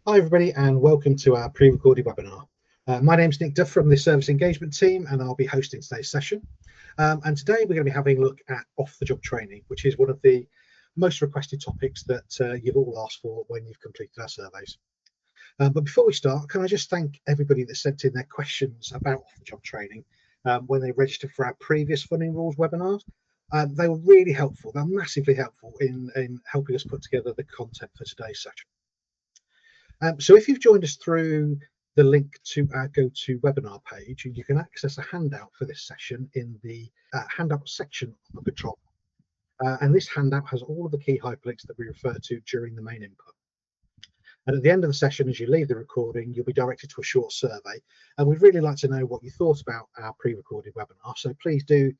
Hi everybody and welcome to our pre-recorded webinar. My name's Nick Duff from the Service Engagement team and I'll be hosting today's session. And today we're going to be having a look at off-the-job training, which is one of the most requested topics that you've all asked for when you've completed our surveys. But before we start, can I just thank everybody that sent in their questions about off-the-job training when they registered for our previous funding rules webinars. They were really helpful. They're massively helpful in helping us put together the content for today's session. So if you've joined us through the link to our GoToWebinar page, you can access a handout for this session in the handout section of the control. And this handout has all of the key hyperlinks that we refer to during the main input. And at the end of the session, as you leave the recording, you'll be directed to a short survey. And we'd really like to know what you thought about our pre-recorded webinar. So please do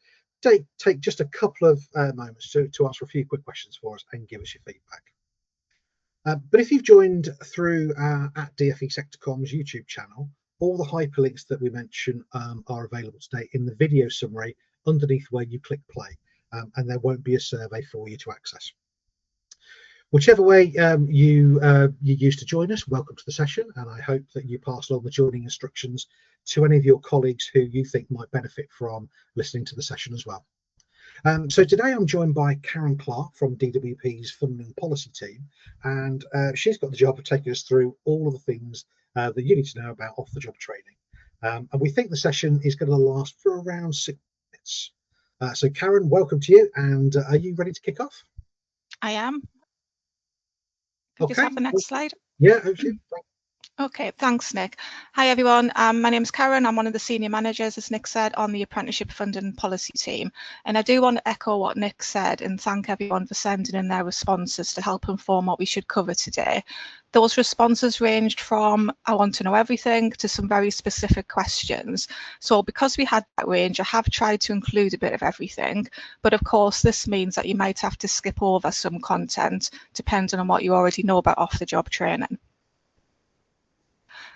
take just a couple of moments to answer a few quick questions for us and give us your feedback. But if you've joined through our @DFE Sectorcom's YouTube channel, all the hyperlinks that we mention are available today in the video summary underneath where you click play, and there won't be a survey for you to access. Whichever way you use to join us, welcome to the session, and I hope that you pass along the joining instructions to any of your colleagues who you think might benefit from listening to the session as well. So today I'm joined by Karen Clark from DWP's Funding Policy team, and she's got the job of taking us through all of the things that you need to know about off-the-job training. And we think the session is going to last for around 6 minutes. So Karen, welcome to you, and are you ready to kick off? I am. Could you just have the next slide? Yeah, okay. Okay, thanks, Nick. Hi, everyone. My name is Karen. I'm one of the senior managers, as Nick said, on the Apprenticeship Funding Policy team. And I do want to echo what Nick said and thank everyone for sending in their responses to help inform what we should cover today. Those responses ranged from I want to know everything to some very specific questions. So because we had that range, I have tried to include a bit of everything. But of course, this means that you might have to skip over some content depending on what you already know about off-the-job training.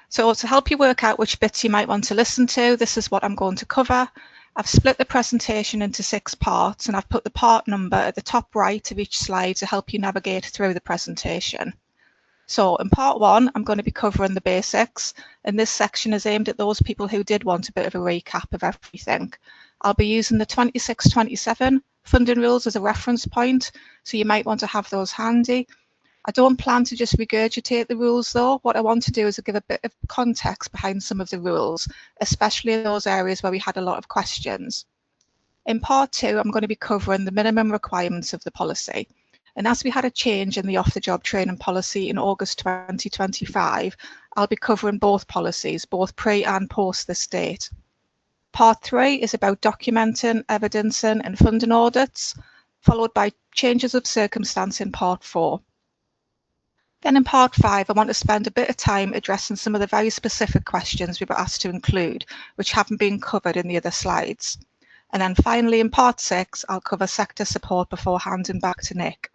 So to help you work out which bits you might want to listen to, this is what I'm going to cover. I've split the presentation into 6 parts and I've put the part number at the top right of each slide to help you navigate through the presentation. So in part 1, I'm going to be covering the basics, and this section is aimed at those people who did want a bit of a recap of everything. I'll be using the 26-27 funding rules as a reference point, so you might want to have those handy. I don't plan to just regurgitate the rules though. What I want to do is give a bit of context behind some of the rules, especially in those areas where we had a lot of questions. In part 2, I'm going to be covering the minimum requirements of the policy. And as we had a change in the off-the-job training policy in August 2025, I'll be covering both policies, both pre and post this date. Part 3 is about documenting, evidencing and funding audits, followed by changes of circumstance in part 4. Then in part 5, I want to spend a bit of time addressing some of the very specific questions we were asked to include, which haven't been covered in the other slides. And then finally, in part 6, I'll cover sector support before handing back to Nick.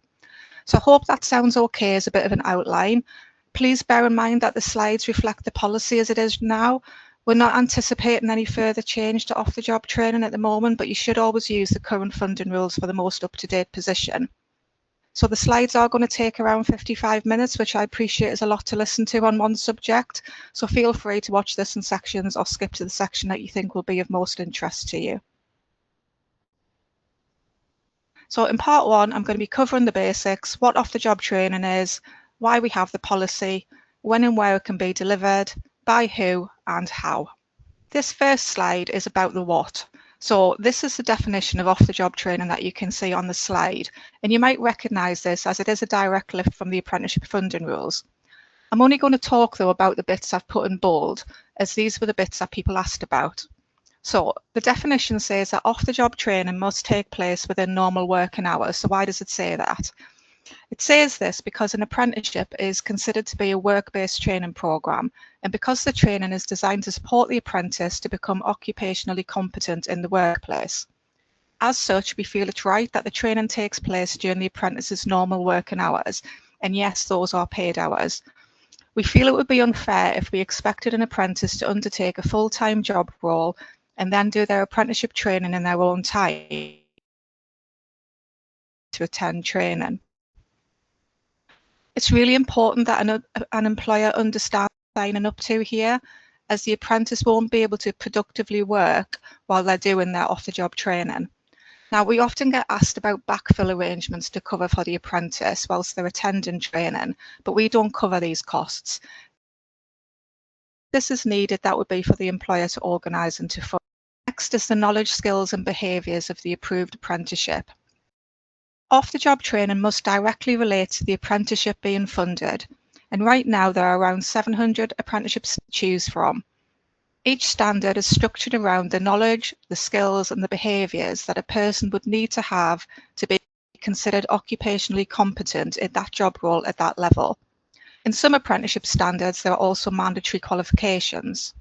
So I hope that sounds okay as a bit of an outline. Please bear in mind that the slides reflect the policy as it is now. We're not anticipating any further change to off-the-job training at the moment, but you should always use the current funding rules for the most up-to-date position. So the slides are going to take around 55 minutes, which I appreciate is a lot to listen to on one subject. So feel free to watch this in sections or skip to the section that you think will be of most interest to you. So in part 1, I'm going to be covering the basics, what off-the-job training is, why we have the policy, when and where it can be delivered, by who and how. This first slide is about the what. So this is the definition of off-the-job training that you can see on the slide, and you might recognise this as it is a direct lift from the apprenticeship funding rules. I'm only going to talk though about the bits I've put in bold, as these were the bits that people asked about. So the definition says that off-the-job training must take place within normal working hours. So why does it say that? It says this because an apprenticeship is considered to be a work-based training programme, and because the training is designed to support the apprentice to become occupationally competent in the workplace. As such, we feel it's right that the training takes place during the apprentice's normal working hours, and yes, those are paid hours. We feel it would be unfair if we expected an apprentice to undertake a full-time job role and then do their apprenticeship training in their own time to attend training. It's really important that an employer understands what they're signing up to here, as the apprentice won't be able to productively work while they're doing their off-the-job training. Now, we often get asked about backfill arrangements to cover for the apprentice whilst they're attending training, but we don't cover these costs. If this is needed, that would be for the employer to organise and to fund. Next is the knowledge, skills and behaviours of the approved apprenticeship. Off-the-job training must directly relate to the apprenticeship being funded, and right now there are around 700 apprenticeships to choose from. Each standard is structured around the knowledge, the skills and the behaviours that a person would need to have to be considered occupationally competent in that job role at that level. In some apprenticeship standards, there are also mandatory qualifications.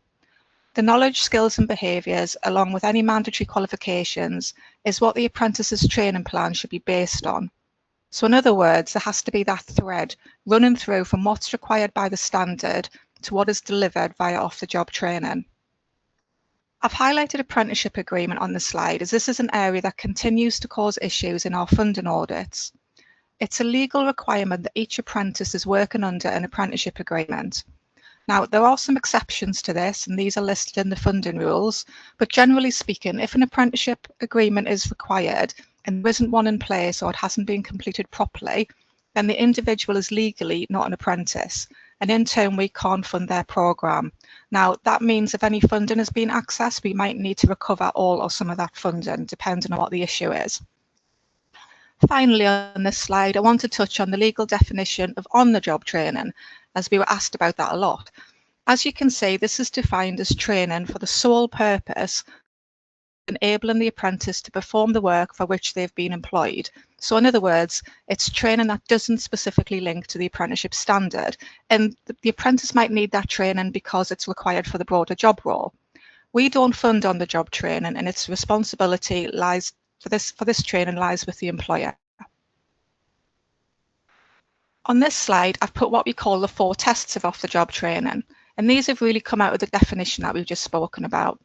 The knowledge, skills and behaviours, along with any mandatory qualifications, is what the apprentice's training plan should be based on. So in other words, there has to be that thread running through from what's required by the standard to what is delivered via off-the-job training. I've highlighted apprenticeship agreement on the slide as this is an area that continues to cause issues in our funding audits. It's a legal requirement that each apprentice is working under an apprenticeship agreement. Now, there are some exceptions to this, and these are listed in the funding rules, but generally speaking, if an apprenticeship agreement is required and there isn't one in place or it hasn't been completed properly, then the individual is legally not an apprentice, and in turn we can't fund their programme. Now, that means if any funding has been accessed, we might need to recover all or some of that funding, depending on what the issue is. Finally, on this slide, I want to touch on the legal definition of on-the-job training, as we were asked about that a lot. As you can see, this is defined as training for the sole purpose of enabling the apprentice to perform the work for which they've been employed. So in other words, it's training that doesn't specifically link to the apprenticeship standard, and the apprentice might need that training because it's required for the broader job role. We don't fund on-the-job training, and its responsibility lies for this training lies with the employer. On this slide, I've put what we call the 4 tests of off-the-job training, and these have really come out of the definition that we've just spoken about.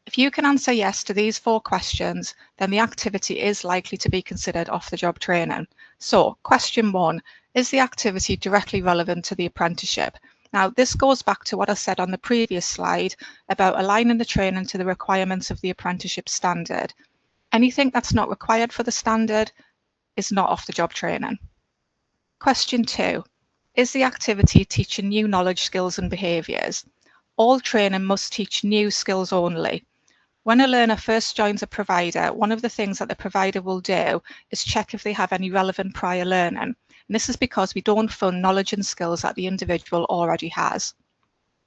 If you can answer yes to these 4 questions, then the activity is likely to be considered off-the-job training. So, question 1, is the activity directly relevant to the apprenticeship? Now, this goes back to what I said on the previous slide about aligning the training to the requirements of the apprenticeship standard. Anything that's not required for the standard is not off-the-job training. Question 2, is the activity teaching new knowledge, skills and behaviours? All training must teach new skills only. When a learner first joins a provider, one of the things that the provider will do is check if they have any relevant prior learning. And this is because we don't fund knowledge and skills that the individual already has.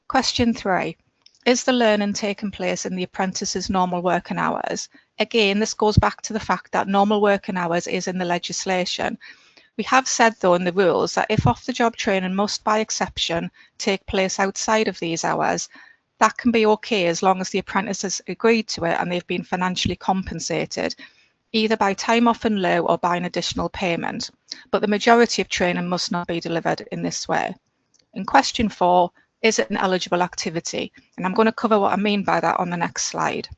Question 3, is the learning taking place in the apprentice's normal working hours? Again, this goes back to the fact that normal working hours is in the legislation. We have said, though, in the rules that if off-the-job training must, by exception, take place outside of these hours, that can be okay as long as the apprentice has agreed to it and they've been financially compensated, either by time off in lieu or by an additional payment. But the majority of training must not be delivered in this way. In question 4, is it an eligible activity? And I'm going to cover what I mean by that on the next slide.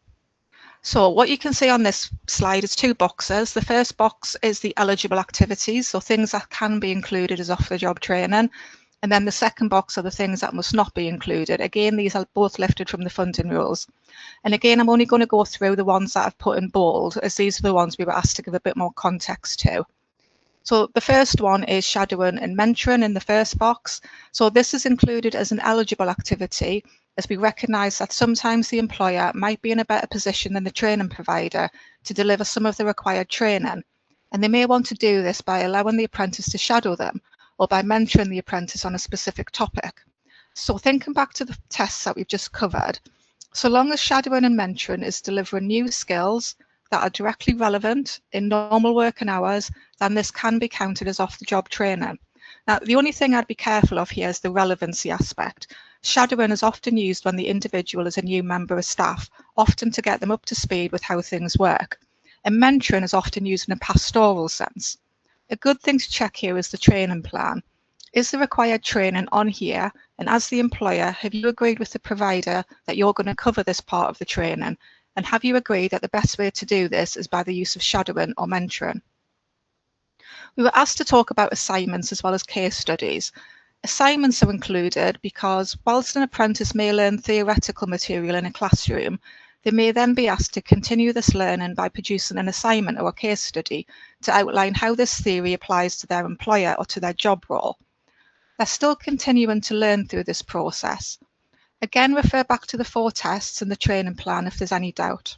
So what you can see on this slide is 2 boxes. The first box is the eligible activities, so things that can be included as off-the-job training. And then the second box are the things that must not be included. Again, these are both lifted from the funding rules. And again, I'm only going to go through the ones that I've put in bold, as these are the ones we were asked to give a bit more context to. So the first one is shadowing and mentoring in the first box. So this is included as an eligible activity, as we recognise that sometimes the employer might be in a better position than the training provider to deliver some of the required training. And they may want to do this by allowing the apprentice to shadow them, or by mentoring the apprentice on a specific topic. So thinking back to the tests that we've just covered, so long as shadowing and mentoring is delivering new skills that are directly relevant in normal working hours, then this can be counted as off-the-job training. Now, the only thing I'd be careful of here is the relevancy aspect. Shadowing is often used when the individual is a new member of staff, often to get them up to speed with how things work. And mentoring is often used in a pastoral sense. A good thing to check here is the training plan. Is the required training on here? And as the employer, have you agreed with the provider that you're going to cover this part of the training? And have you agreed that the best way to do this is by the use of shadowing or mentoring? We were asked to talk about assignments as well as case studies. Assignments are included because whilst an apprentice may learn theoretical material in a classroom, they may then be asked to continue this learning by producing an assignment or a case study to outline how this theory applies to their employer or to their job role. They're still continuing to learn through this process. Again, refer back to the 4 tests and the training plan if there's any doubt.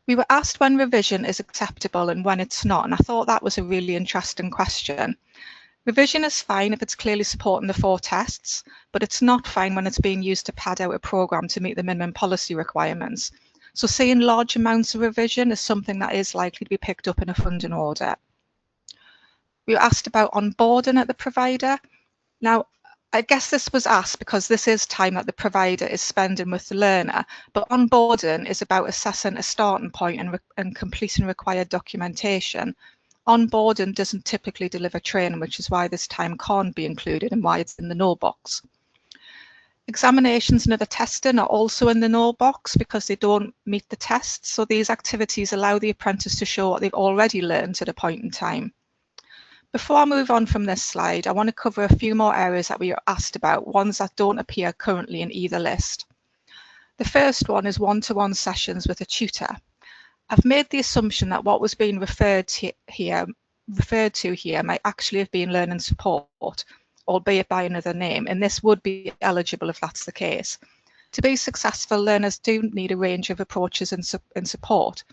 We were asked when revision is acceptable and when it's not, and I thought that was a really interesting question. Revision is fine if it's clearly supporting the 4 tests, but it's not fine when it's being used to pad out a programme to meet the minimum policy requirements. So seeing large amounts of revision is something that is likely to be picked up in a funding audit. We were asked about onboarding at the provider. Now, I guess this was asked because this is time that the provider is spending with the learner, but onboarding is about assessing a starting point and completing required documentation. Onboarding doesn't typically deliver training, which is why this time can't be included and why it's in the no box. Examinations and other testing are also in the no box because they don't meet the tests, so these activities allow the apprentice to show what they've already learned at a point in time. Before I move on from this slide, I want to cover a few more areas that we are asked about, ones that don't appear currently in either list. The first one is one-to-one sessions with a tutor. I've made the assumption that what was being referred to here might actually have been learning support, albeit by another name, and this would be eligible if that's the case. To be successful, learners do need a range of approaches and support,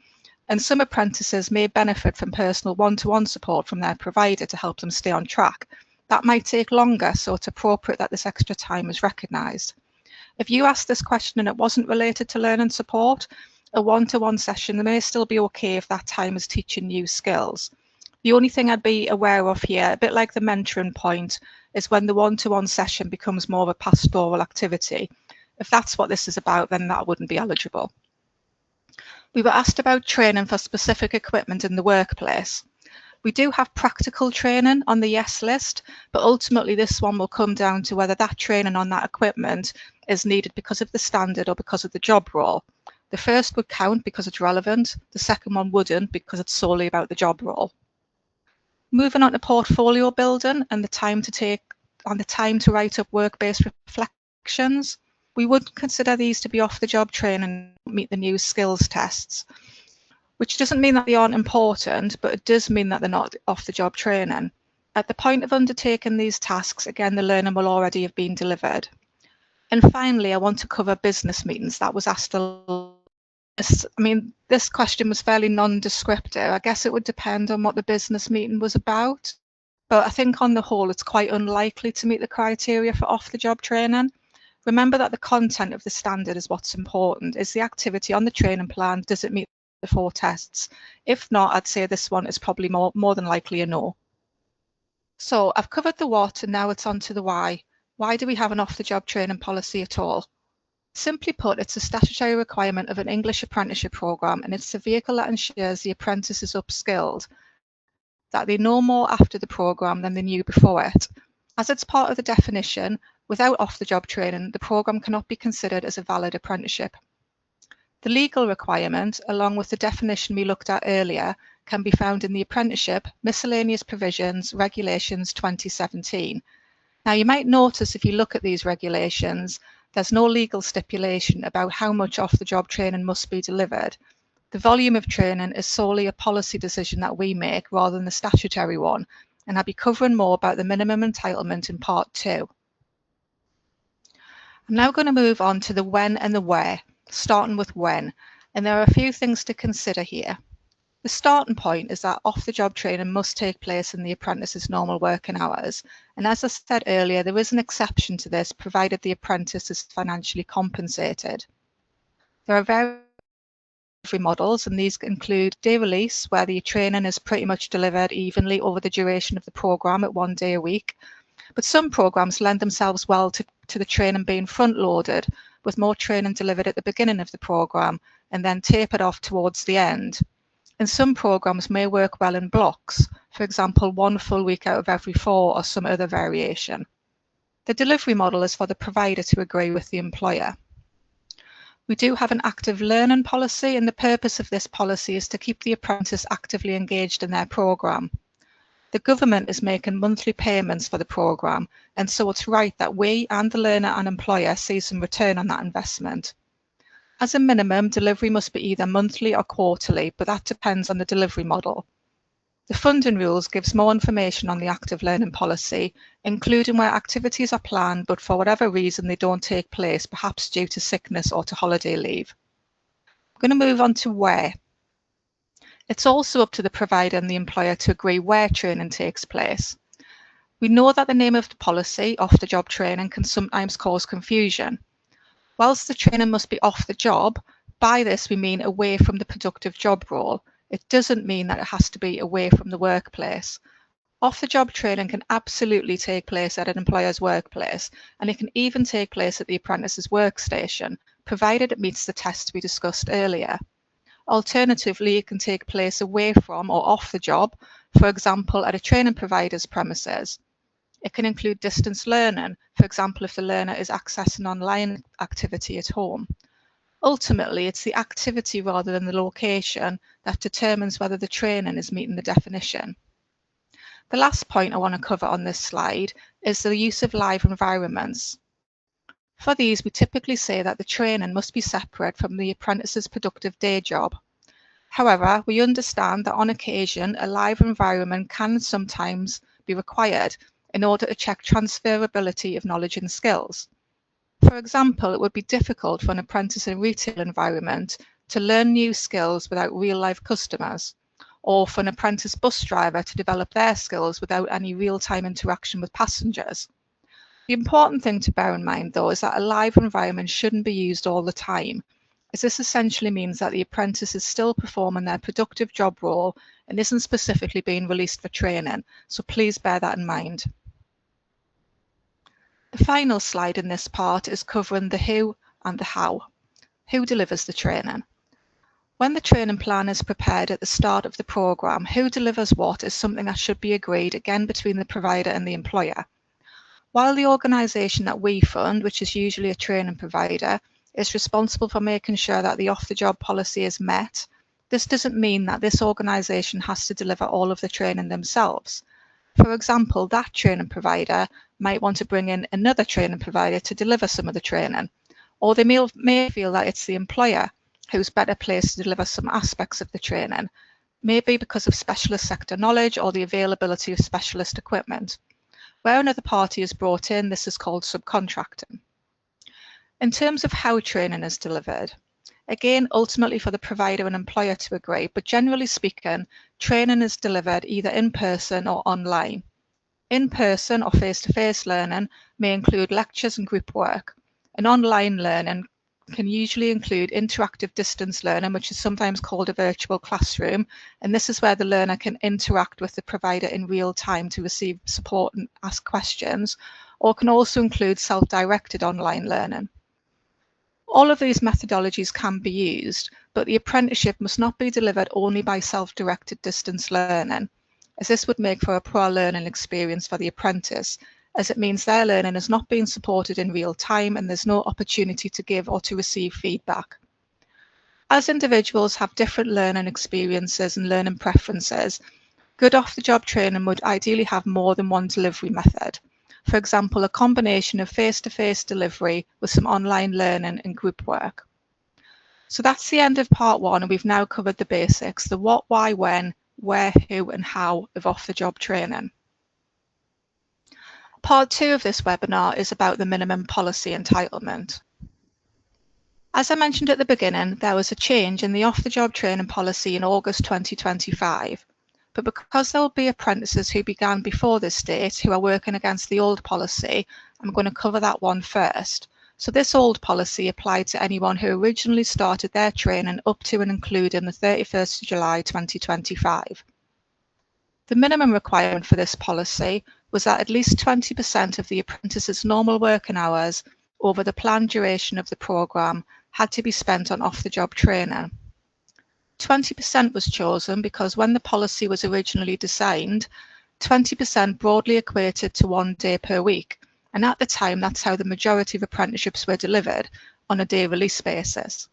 and some apprentices may benefit from personal one-to-one support from their provider to help them stay on track. That might take longer, so it's appropriate that this extra time is recognised. If you asked this question and it wasn't related to learning support, a one-to-one session may still be okay if that time is teaching new skills. The only thing I'd be aware of here, a bit like the mentoring point, is when the one-to-one session becomes more of a pastoral activity. If that's what this is about, then that wouldn't be eligible. We were asked about training for specific equipment in the workplace. We do have practical training on the yes list, but ultimately this one will come down to whether that training on that equipment is needed because of the standard or because of the job role. The first would count because it's relevant, the second one wouldn't because it's solely about the job role. Moving on to portfolio building and the time to write up work-based reflections, we would consider these to be off-the-job training and meet the new skills tests, which doesn't mean that they aren't important, but it does mean that they're not off-the-job training. At the point of undertaking these tasks, again, the learning will already have been delivered. And finally, I want to cover business meetings. That was asked a lot. I mean, this question was fairly non-descriptive. I guess it would depend on what the business meeting was about. But I think on the whole, it's quite unlikely to meet the criteria for off-the-job training. Remember that the content of the standard is what's important. Is the activity on the training plan, does it meet the 4 tests? If not, I'd say this one is probably more than likely a no. So I've covered the what and now it's on to the why. Why do we have an off-the-job training policy at all? Simply put, it's a statutory requirement of an English apprenticeship programme, and it's the vehicle that ensures the apprentice is upskilled, that they know more after the programme than they knew before it. As it's part of the definition, without off-the-job training, the programme cannot be considered as a valid apprenticeship. The legal requirement, along with the definition we looked at earlier, can be found in the Apprenticeship Miscellaneous Provisions Regulations 2017. Now, you might notice if you look at these regulations, there's no legal stipulation about how much off-the-job training must be delivered. The volume of training is solely a policy decision that we make rather than the statutory one, and I'll be covering more about the minimum entitlement in part 2. I'm now going to move on to the when and the where, starting with when, and there are a few things to consider here. The starting point is that off-the-job training must take place in the apprentice's normal working hours, and as I said earlier, there is an exception to this provided the apprentice is financially compensated. There are various delivery models, and these include day release, where the training is pretty much delivered evenly over the duration of the programme at 1 day a week, but some programmes lend themselves well to the training being front-loaded, with more training delivered at the beginning of the programme and then tapered off towards the end. And some programmes may work well in blocks, for example, 1 full week out of every 4 or some other variation. The delivery model is for the provider to agree with the employer. We do have an active learning policy, and the purpose of this policy is to keep the apprentice actively engaged in their programme. The government is making monthly payments for the programme, and so it's right that we and the learner and employer see some return on that investment. As a minimum, delivery must be either monthly or quarterly, but that depends on the delivery model. The funding rules gives more information on the active learning policy, including where activities are planned but for whatever reason they don't take place, perhaps due to sickness or to holiday leave. I'm going to move on to where. It's also up to the provider and the employer to agree where training takes place. We know that the name of the policy, off-the-job training, can sometimes cause confusion. Whilst the training must be off the job, by this we mean away from the productive job role. It doesn't mean that it has to be away from the workplace. Off-the-job training can absolutely take place at an employer's workplace, and it can even take place at the apprentice's workstation, provided it meets the test we discussed earlier. Alternatively, it can take place away from or off the job, for example, at a training provider's premises. It can include distance learning, for example, if the learner is accessing online activity at home. Ultimately, it's the activity rather than the location that determines whether the training is meeting the definition. The last point I want to cover on this slide is the use of live environments. For these, we typically say that the training must be separate from the apprentice's productive day job. However, we understand that on occasion, a live environment can sometimes be required in order to check transferability of knowledge and skills. For example, it would be difficult for an apprentice in a retail environment to learn new skills without real-life customers, or for an apprentice bus driver to develop their skills without any real-time interaction with passengers. The important thing to bear in mind, though, is that a live environment shouldn't be used all the time, as this essentially means that the apprentice is still performing their productive job role and isn't specifically being released for training, so please bear that in mind. The final slide in this part is covering the who and the how. Who delivers the training? When the training plan is prepared at the start of the programme, who delivers what is something that should be agreed again between the provider and the employer. While the organisation that we fund, which is usually a training provider, is responsible for making sure that the off-the-job policy is met, this doesn't mean that this organisation has to deliver all of the training themselves. For example, that training provider might want to bring in another training provider to deliver some of the training, or they may feel that it's the employer who's better placed to deliver some aspects of the training, maybe because of specialist sector knowledge or the availability of specialist equipment. Where another party is brought in, this is called subcontracting. In terms of how training is delivered, again, ultimately for the provider and employer to agree, but generally speaking, training is delivered either in person or online. In person or face-to-face learning may include lectures and group work, and online learning can usually include interactive distance learning, which is sometimes called a virtual classroom, and this is where the learner can interact with the provider in real time to receive support and ask questions, or can also include self-directed online learning. All of these methodologies can be used, but the apprenticeship must not be delivered only by self-directed distance learning, as this would make for a poor learning experience for the apprentice, as it means their learning is not being supported in real time and there's no opportunity to give or to receive feedback. As individuals have different learning experiences and learning preferences, good off-the-job training would ideally have more than one delivery method. For example, a combination of face-to-face delivery with some online learning and group work. So that's the end of part one, and we've now covered the basics, the what, why, when, where, who, and how of off-the-job training. Part two of this webinar is about the minimum policy entitlement. As I mentioned at the beginning, there was a change in the off-the-job training policy in August 2025. But because there will be apprentices who began before this date who are working against the old policy, I'm going to cover that one first. So this old policy applied to anyone who originally started their training up to and including the 31st of July 2025. The minimum requirement for this policy was that at least 20% of the apprentice's normal working hours over the planned duration of the programme had to be spent on off-the-job training. 20% was chosen because when the policy was originally designed, 20% broadly equated to 1 day per week, and at the time that's how the majority of apprenticeships were delivered, on a day release basis.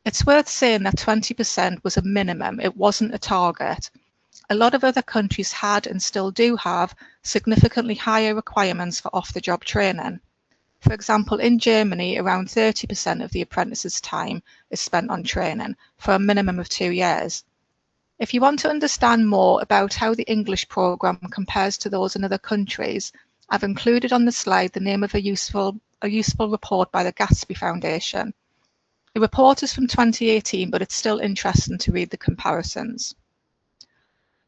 It's worth saying that 20% was a minimum, it wasn't a target. A lot of other countries had and still do have significantly higher requirements for off-the-job training. For example, in Germany, around 30% of the apprentice's time is spent on training for a minimum of 2 years. If you want to understand more about how the English programme compares to those in other countries, I've included on the slide the name of a useful report by the Gatsby Foundation. The report is from 2018, but it's still interesting to read the comparisons.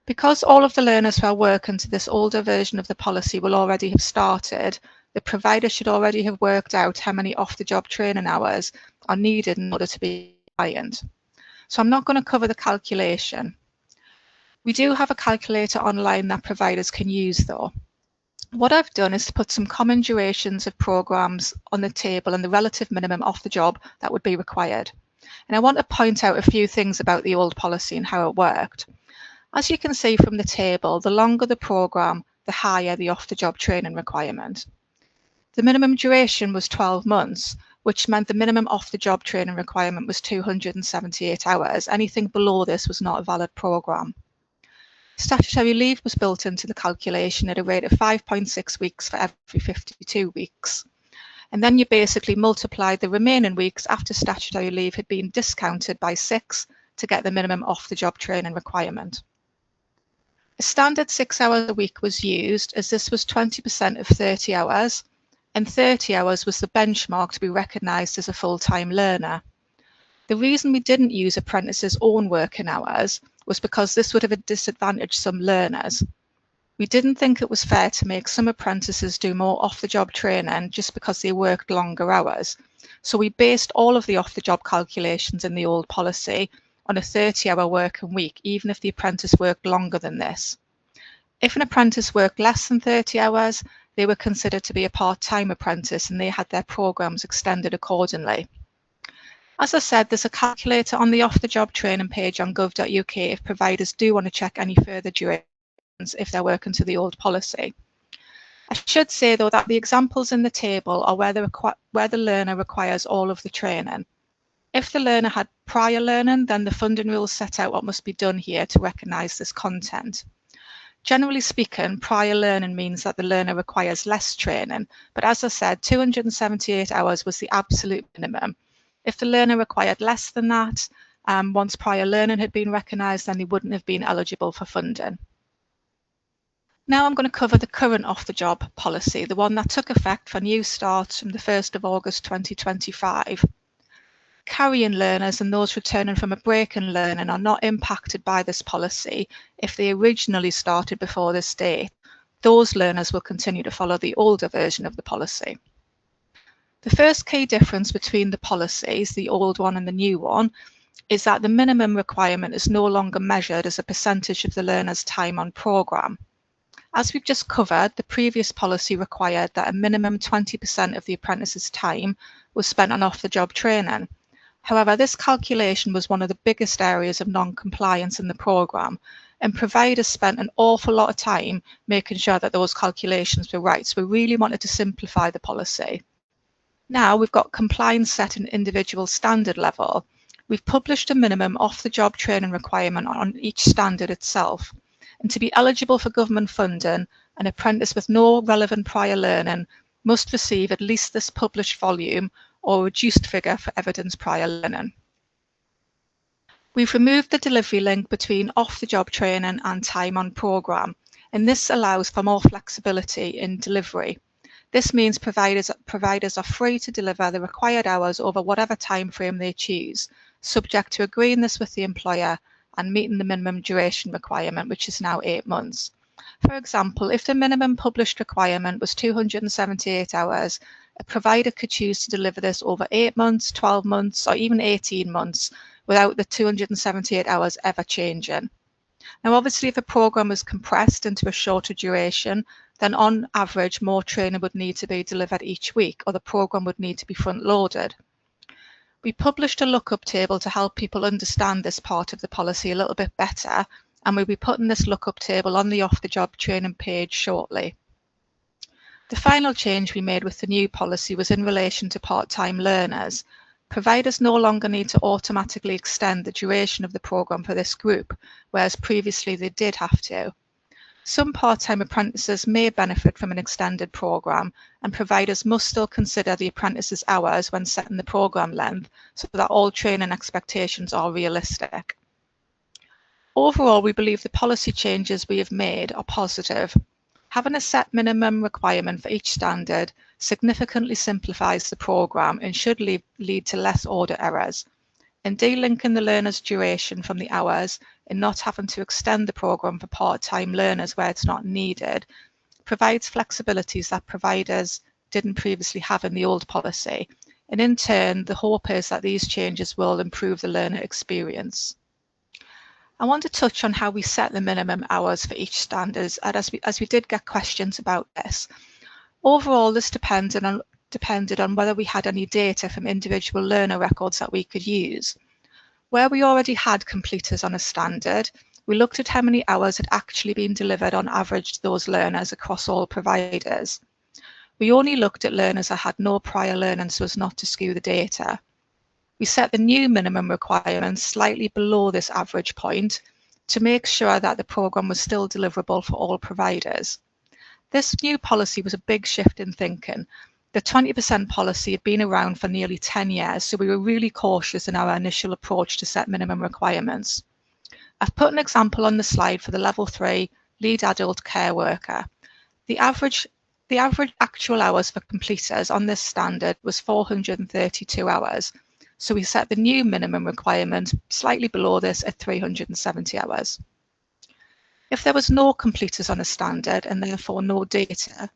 Because all of the learners who are working to this older version of the policy will already have started, the provider should already have worked out how many off-the-job training hours are needed in order to be compliant. So I'm not going to cover the calculation. We do have a calculator online that providers can use though. What I've done is to put some common durations of programs on the table and the relative minimum off the job that would be required. And I want to point out a few things about the old policy and how it worked. As you can see from the table, the longer the program, the higher the off-the-job training requirement. The minimum duration was 12 months, which meant the minimum off-the-job training requirement was 278 hours. Anything below this was not a valid program. Statutory leave was built into the calculation at a rate of 5.6 weeks for every 52 weeks. And then you basically multiplied the remaining weeks after statutory leave had been discounted by 6 to get the minimum off-the-job training requirement. A standard 6 hours a week was used, as this was 20% of 30 hours, and 30 hours was the benchmark to be recognised as a full-time learner. The reason we didn't use apprentices' own working hours was because this would have disadvantaged some learners. We didn't think it was fair to make some apprentices do more off-the-job training just because they worked longer hours. So we based all of the off-the-job calculations in the old policy on a 30-hour working week, even if the apprentice worked longer than this. If an apprentice worked less than 30 hours, they were considered to be a part-time apprentice and they had their programs extended accordingly. As I said, there's a calculator on the off-the-job training page on gov.uk if providers do want to check any further durations if they're working to the old policy. I should say though that the examples in the table are where the learner requires all of the training. If the learner had prior learning, then the funding rules set out what must be done here to recognise this content. Generally speaking, prior learning means that the learner requires less training, but as I said, 278 hours was the absolute minimum. If the learner required less than that, once prior learning had been recognised, then they wouldn't have been eligible for funding. Now I'm going to cover the current off-the-job policy, the one that took effect for new starts from the 1st of August 2025. Carrying learners and those returning from a break in learning are not impacted by this policy if they originally started before this date. Those learners will continue to follow the older version of the policy. The first key difference between the policies, the old one and the new one, is that the minimum requirement is no longer measured as a percentage of the learner's time on programme. As we've just covered, the previous policy required that a minimum 20% of the apprentice's time was spent on off-the-job training. However, this calculation was one of the biggest areas of non-compliance in the programme, and providers spent an awful lot of time making sure that those calculations were right. So we really wanted to simplify the policy. Now we've got compliance set at an individual standard level. We've published a minimum off-the-job training requirement on each standard itself. And to be eligible for government funding, an apprentice with no relevant prior learning must receive at least this published volume or a reduced figure for evidence prior learning. We've removed the delivery link between off-the-job training and time on programme, and this allows for more flexibility in delivery. This means providers are free to deliver the required hours over whatever time frame they choose, subject to agreeing this with the employer and meeting the minimum duration requirement, which is now 8 months. For example, if the minimum published requirement was 278 hours, a provider could choose to deliver this over 8 months, 12 months, or even 18 months without the 278 hours ever changing. Now, obviously, if a programme is compressed into a shorter duration, then on average, more training would need to be delivered each week, or the programme would need to be front-loaded. We published a lookup table to help people understand this part of the policy a little bit better, and we'll be putting this lookup table on the off-the-job training page shortly. The final change we made with the new policy was in relation to part-time learners. Providers no longer need to automatically extend the duration of the programme for this group, whereas previously they did have to. Some part-time apprentices may benefit from an extended programme, and providers must still consider the apprentice's hours when setting the programme length so that all training expectations are realistic. Overall, we believe the policy changes we have made are positive. Having a set minimum requirement for each standard significantly simplifies the programme and should lead to less audit errors. And delinking the learner's duration from the hours and not having to extend the programme for part-time learners where it's not needed provides flexibilities that providers didn't previously have in the old policy. And in turn, the hope is that these changes will improve the learner experience. I want to touch on how we set the minimum hours for each standard, as we did get questions about this. Overall, this depended on whether we had any data from individual learner records that we could use. Where we already had completers on a standard, we looked at how many hours had actually been delivered on average to those learners across all providers. We only looked at learners that had no prior learning so as not to skew the data. We set the new minimum requirements slightly below this average point to make sure that the programme was still deliverable for all providers. This new policy was a big shift in thinking. The 20% policy had been around for nearly 10 years, so we were really cautious in our initial approach to set minimum requirements. I've put an example on the slide for the Level 3 lead adult care worker. The average actual hours for completers on this standard was 432 hours. So we set the new minimum requirement slightly below this at 370 hours. If there was no completers on a standard and therefore no data,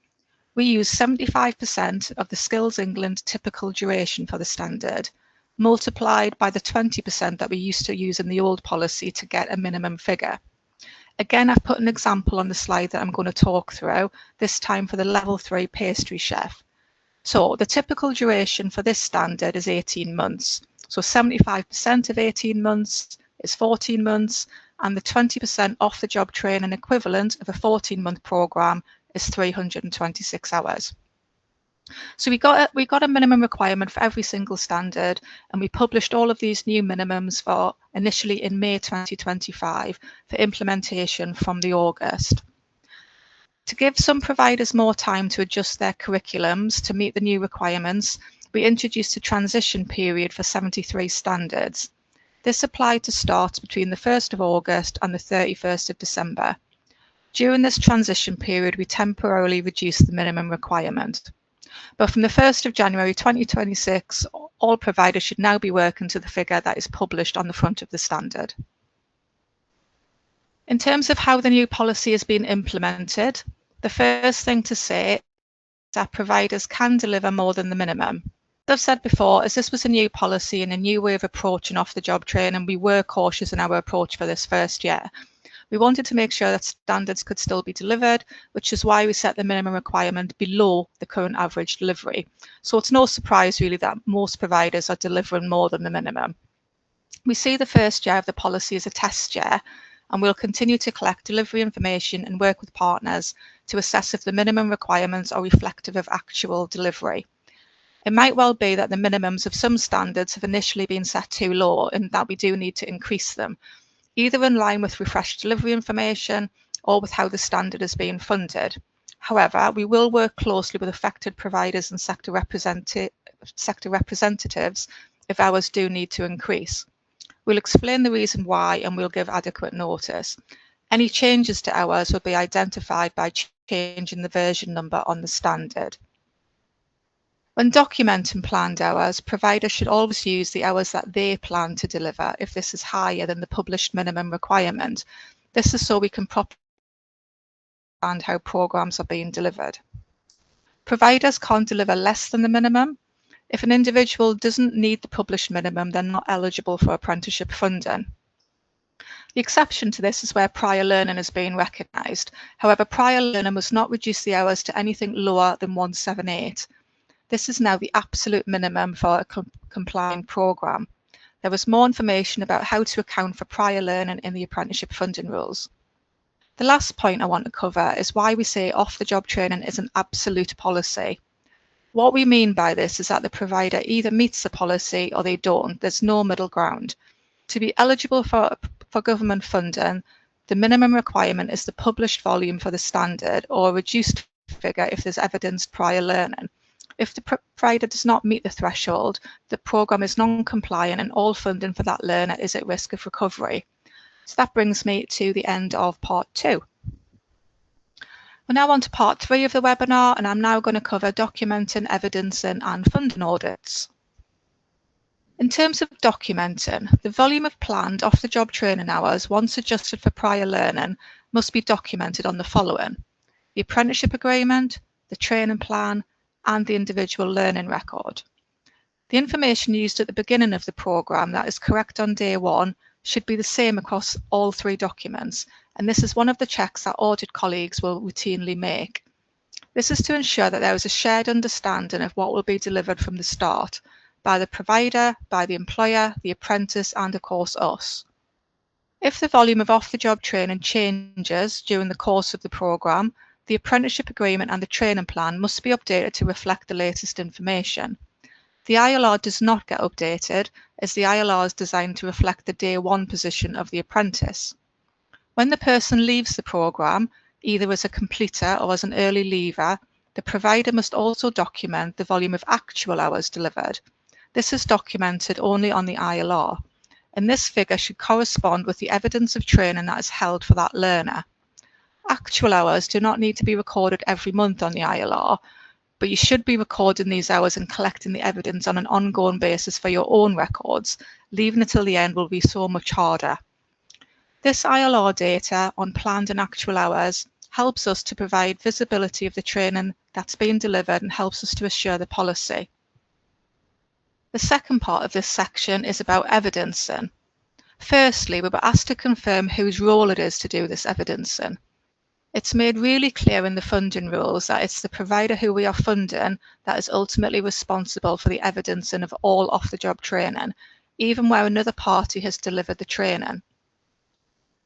we use 75% of the Skills England typical duration for the standard, multiplied by the 20% that we used to use in the old policy to get a minimum figure. Again, I've put an example on the slide that I'm going to talk through, this time for the Level 3 pastry chef. So the typical duration for this standard is 18 months. So 75% of 18 months is 14 months, and the 20% off the job training equivalent of a 14-month programme is 326 hours. So we got a minimum requirement for every single standard, and we published all of these new minimums for initially in May 2025 for implementation from the August. To give some providers more time to adjust their curriculums to meet the new requirements, we introduced a transition period for 73 standards. This applied to start between the 1st of August and the 31st of December. During this transition period, we temporarily reduced the minimum requirement. But from the 1st of January 2026, all providers should now be working to the figure that is published on the front of the standard. In terms of how the new policy has been implemented, the first thing to say is that providers can deliver more than the minimum. As I've said before, as this was a new policy and a new way of approaching off-the-job training, we were cautious in our approach for this first year. We wanted to make sure that standards could still be delivered, which is why we set the minimum requirement below the current average delivery. So it's no surprise really that most providers are delivering more than the minimum. We see the first year of the policy as a test year, and we'll continue to collect delivery information and work with partners to assess if the minimum requirements are reflective of actual delivery. It might well be that the minimums of some standards have initially been set too low and that we do need to increase them, either in line with refreshed delivery information or with how the standard is being funded. However, we will work closely with affected providers and sector representatives if hours do need to increase. We'll explain the reason why and we'll give adequate notice. Any changes to hours will be identified by changing the version number on the standard. When documenting planned hours, providers should always use the hours that they plan to deliver if this is higher than the published minimum requirement. This is so we can properly understand how programmes are being delivered. Providers can't deliver less than the minimum. If an individual doesn't need the published minimum, they're not eligible for apprenticeship funding. The exception to this is where prior learning is being recognised. However, prior learning must not reduce the hours to anything lower than 178. This is now the absolute minimum for a complying programme. There is more information about how to account for prior learning in the apprenticeship funding rules. The last point I want to cover is why we say off-the-job training is an absolute policy. What we mean by this is that the provider either meets the policy or they don't. There's no middle ground. To be eligible for government funding, the minimum requirement is the published volume for the standard or a reduced figure if there's evidenced prior learning. If the provider does not meet the threshold, the programme is non-compliant and all funding for that learner is at risk of recovery. So that brings me to the end of part 2. We're now on to part 3 of the webinar, and I'm now going to cover documenting, evidencing and funding audits. In terms of documenting, the volume of planned off-the-job training hours, once adjusted for prior learning, must be documented on the following: the apprenticeship agreement, the training plan, and the individual learning record. The information used at the beginning of the programme that is correct on day 1 should be the same across all 3 documents, and this is one of the checks that audit colleagues will routinely make. This is to ensure that there is a shared understanding of what will be delivered from the start, by the provider, by the employer, the apprentice, and of course us. If the volume of off-the-job training changes during the course of the programme, the apprenticeship agreement and the training plan must be updated to reflect the latest information. The ILR does not get updated, as the ILR is designed to reflect the day 1 position of the apprentice. When the person leaves the programme, either as a completer or as an early leaver, the provider must also document the volume of actual hours delivered. This is documented only on the ILR, and this figure should correspond with the evidence of training that is held for that learner. Actual hours do not need to be recorded every month on the ILR, but you should be recording these hours and collecting the evidence on an ongoing basis for your own records. Leaving it till the end will be so much harder. This ILR data on planned and actual hours helps us to provide visibility of the training that's being delivered and helps us to assure the policy. The second part of this section is about evidencing. Firstly, we were asked to confirm whose role it is to do this evidencing. It's made really clear in the funding rules that it's the provider who we are funding that is ultimately responsible for the evidencing of all off-the-job training, even where another party has delivered the training.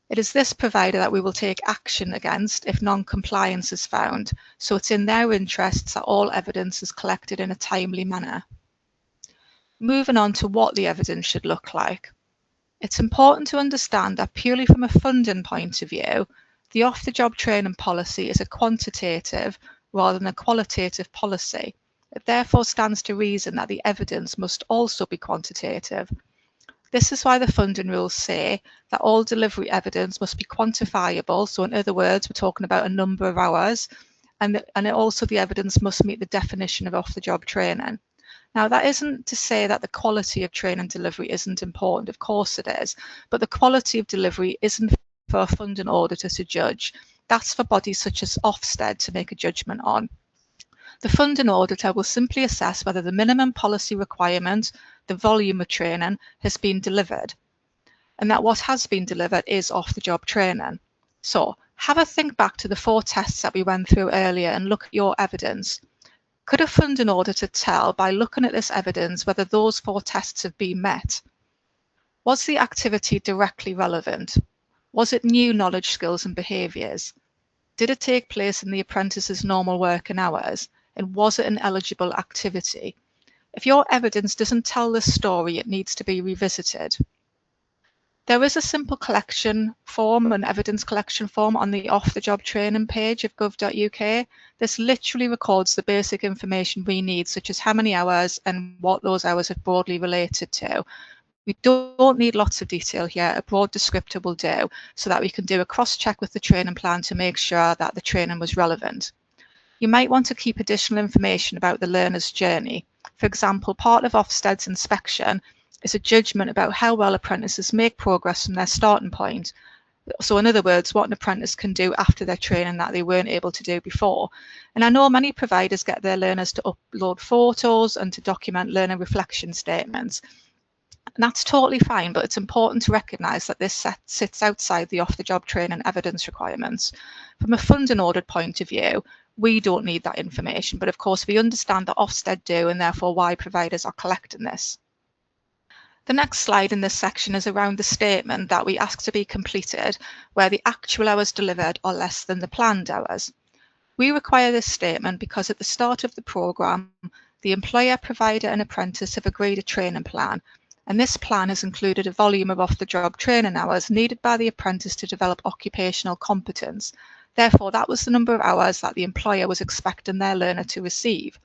It is this provider that we will take action against if non-compliance is found, so it's in their interests that all evidence is collected in a timely manner. Moving on to what the evidence should look like. It's important to understand that purely from a funding point of view, the off-the-job training policy is a quantitative rather than a qualitative policy. It therefore stands to reason that the evidence must also be quantitative. This is why the funding rules say that all delivery evidence must be quantifiable, so in other words, we're talking about a number of hours, and also the evidence must meet the definition of off-the-job training. Now, that isn't to say that the quality of training delivery isn't important, of course it is, but the quality of delivery isn't for a funding auditor to judge. That's for bodies such as Ofsted to make a judgment on. The funding auditor will simply assess whether the minimum policy requirement, the volume of training, has been delivered, and that what has been delivered is off-the-job training. So have a think back to the 4 tests that we went through earlier and look at your evidence. Could a funding auditor tell by looking at this evidence whether those 4 tests have been met? Was the activity directly relevant? Was it new knowledge, skills and behaviours? Did it take place in the apprentice's normal working hours? And was it an eligible activity? If your evidence doesn't tell this story, it needs to be revisited. There is a simple collection form, an evidence collection form on the off-the-job training page of gov.uk. This literally records the basic information we need, such as how many hours and what those hours are broadly related to. We don't need lots of detail here. A broad descriptor will do, so that we can do a cross-check with the training plan to make sure that the training was relevant. You might want to keep additional information about the learner's journey. For example, part of Ofsted's inspection is a judgment about how well apprentices make progress from their starting point. So in other words, what an apprentice can do after their training that they weren't able to do before. And I know many providers get their learners to upload photos and to document learner reflection statements. And that's totally fine, but it's important to recognise that this sits outside the off-the-job training evidence requirements. From a funding audit point of view, we don't need that information, but of course we understand that Ofsted do, and therefore why providers are collecting this. The next slide in this section is around the statement that we ask to be completed where the actual hours delivered are less than the planned hours. We require this statement because at the start of the programme, the employer, provider and apprentice have agreed a training plan, and this plan has included a volume of off-the-job training hours needed by the apprentice to develop occupational competence. Therefore, that was the number of hours that the employer was expecting their learner to receive.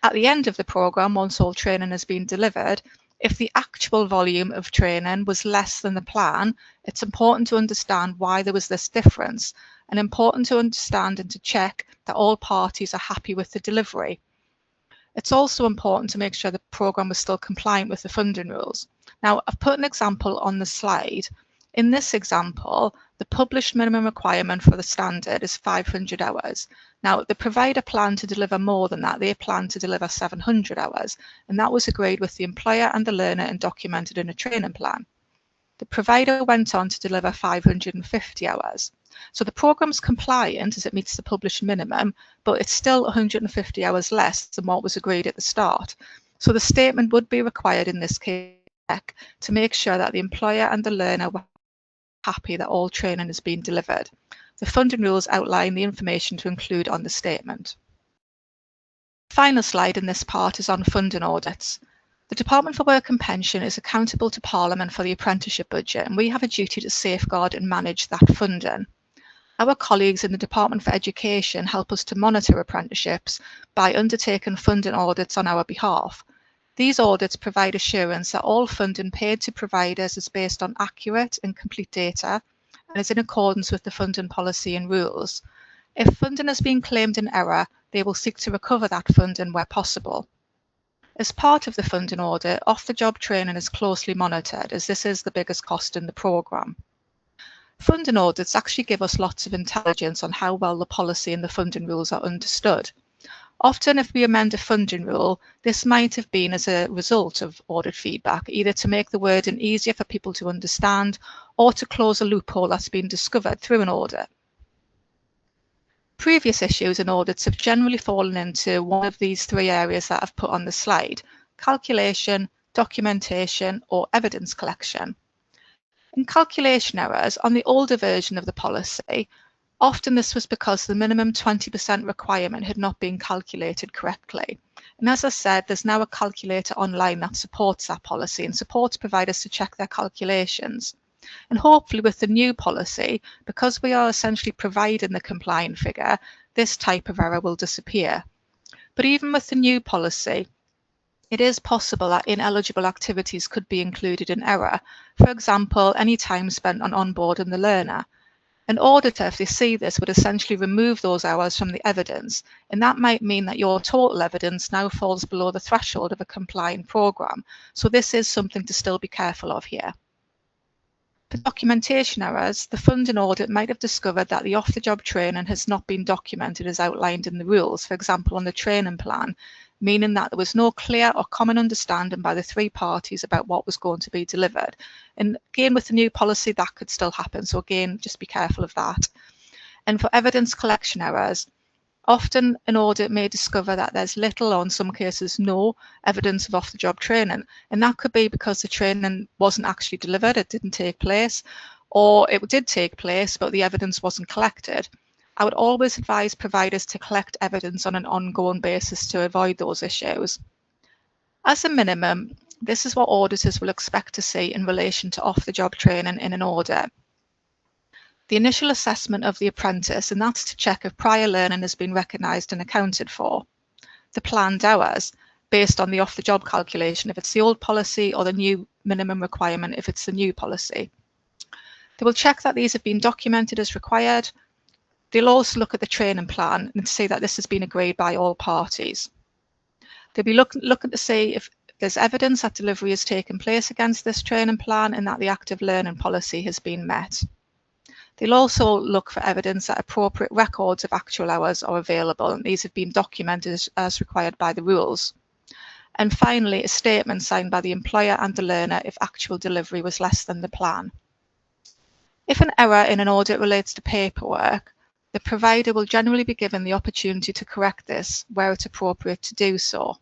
At the end of the programme, once all training has been delivered, if the actual volume of training was less than the plan, it's important to understand why there was this difference, and important to understand and to check that all parties are happy with the delivery. It's also important to make sure the programme was still compliant with the funding rules. Now, I've put an example on the slide. In this example, the published minimum requirement for the standard is 500 hours. Now, the provider planned to deliver more than that. They planned to deliver 700 hours, and that was agreed with the employer and the learner and documented in a training plan. The provider went on to deliver 550 hours. So the programme's compliant as it meets the published minimum, but it's still 150 hours less than what was agreed at the start. So the statement would be required in this case to make sure that the employer and the learner were happy that all training has been delivered. The funding rules outline the information to include on the statement. The final slide in this part is on funding audits. The Department for Work and Pension is accountable to Parliament for the apprenticeship budget, and we have a duty to safeguard and manage that funding. Our colleagues in the Department for Education help us to monitor apprenticeships by undertaking funding audits on our behalf. These audits provide assurance that all funding paid to providers is based on accurate and complete data and is in accordance with the funding policy and rules. If funding has been claimed in error, they will seek to recover that funding where possible. As part of the funding audit, off-the-job training is closely monitored, as this is the biggest cost in the programme. Funding audits actually give us lots of intelligence on how well the policy and the funding rules are understood. Often, if we amend a funding rule, this might have been as a result of audit feedback, either to make the wording easier for people to understand or to close a loophole that's been discovered through an audit. Previous issues and audits have generally fallen into one of these three areas that I've put on the slide: calculation, documentation, or evidence collection. In calculation errors, on the older version of the policy, often this was because the minimum 20% requirement had not been calculated correctly. And as I said, there's now a calculator online that supports that policy and supports providers to check their calculations. And hopefully with the new policy, because we are essentially providing the compliant figure, this type of error will disappear. But even with the new policy, it is possible that ineligible activities could be included in error. For example, any time spent on onboarding the learner. An auditor, if they see this, would essentially remove those hours from the evidence, and that might mean that your total evidence now falls below the threshold of a compliant programme. So this is something to still be careful of here. For documentation errors, the funding audit might have discovered that the off-the-job training has not been documented as outlined in the rules, for example on the training plan, meaning that there was no clear or common understanding by the three parties about what was going to be delivered. And again, with the new policy, that could still happen. So again, just be careful of that. And for evidence collection errors, often an audit may discover that there's little or in some cases no evidence of off-the-job training. And that could be because the training wasn't actually delivered, it didn't take place, or it did take place, but the evidence wasn't collected. I would always advise providers to collect evidence on an ongoing basis to avoid those issues. As a minimum, this is what auditors will expect to see in relation to off-the-job training in an audit. The initial assessment of the apprentice, and that's to check if prior learning has been recognised and accounted for. The planned hours, based on the off-the-job calculation if it's the old policy, or the new minimum requirement if it's the new policy. They will check that these have been documented as required. They'll also look at the training plan and see that this has been agreed by all parties. They'll be looking to see if there's evidence that delivery has taken place against this training plan and that the active learning policy has been met. They'll also look for evidence that appropriate records of actual hours are available and these have been documented as required by the rules. And finally, a statement signed by the employer and the learner if actual delivery was less than the plan. If an error in an audit relates to paperwork, the provider will generally be given the opportunity to correct this where it's appropriate to do so.